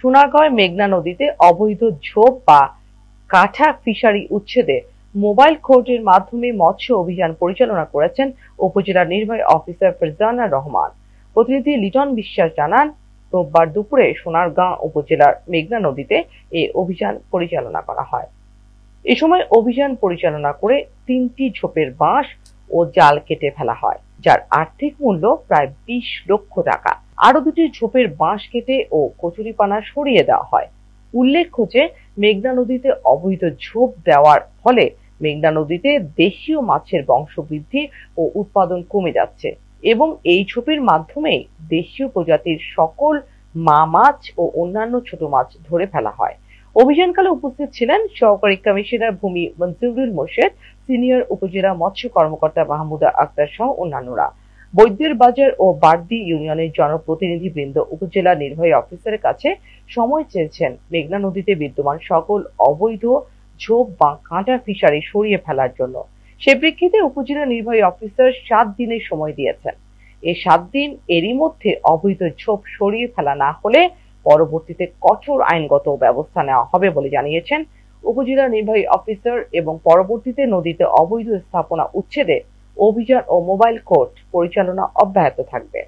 সোনারগাঁওয়ে মেঘনা নদীতে অবৈধ ঝোপ বা কাঠা ফিশারি উচ্ছেদে মোবাইল কোর্টের মাধ্যমে মৎস্য অভিযান পরিচালনা করেছেন উপজেলা নির্বাহী অফিসার ফারজানা রহমান। প্রতিনিধি লিটন বিশ্বাস জানান, রোববার দুপুরে সোনারগাঁও উপজেলার মেঘনা নদীতে এই অভিযান পরিচালনা করা হয়। এ সময় অভিযান পরিচালনা করে 3টি ঝোপের বাঁশ ও জাল কেটে ফেলা হয়, যার আর্থিক মূল্য প্রায় 20 লক্ষ টাকা। আরো 2টি ঝোপের বাঁশ কেটে ও কচুরিপানা সরিয়ে দেওয়া হয়। উল্লেখ্য যে মেঘনা নদীতে অবৈধ ঝোপ দেওয়ার ফলে মেঘনা নদীতে দেশীয় মাছের বংশবৃদ্ধি ও উৎপাদন কমে যাচ্ছে এবং এই ঝোপের মাধ্যমেই দেশীয় প্রজাতির সকল মা মাছ ও অন্যান্য ছোট মাছ ধরে ফেলা হয়। অভিযানকালে উপস্থিত ছিলেন সহকারী কমিশনার ভূমি মনজুরুল মোর্শেদ, সিনিয়র উপজেলা মৎস্য কর্মকর্তা মাহমুদা আক্তার সহ অন্যান্যরা। বৈদ্যের বাজার ও বারদি ইউনিয়নের জনপ্রতিনিধিবৃন্দ উপজেলা নির্বাহী অফিসারের কাছে সময় চেয়েছেন মেঘনা নদীতে বিদ্যমান সকল অবৈধ ঝোপ বা কাঁটা ফিশারি সরিয়ে ফেলার জন্য। সে প্রেক্ষিতে উপজেলা নির্বাহী অফিসার 7 দিনের সময় দিয়েছেন। এই 7 দিন এরই মধ্যে অবৈধ ঝোপ সরিয়ে ফেলা না হলে পরবর্তীতে কঠোর আইনগত ব্যবস্থা নেওয়া হবে বলে জানিয়েছেন উপজেলা নির্বাহী অফিসার এবং পরবর্তীতে নদীতে অবৈধ স্থাপনা উচ্ছেদে অভিযান ও মোবাইল কোর্ট পরিচালনা অব্যাহত থাকবে।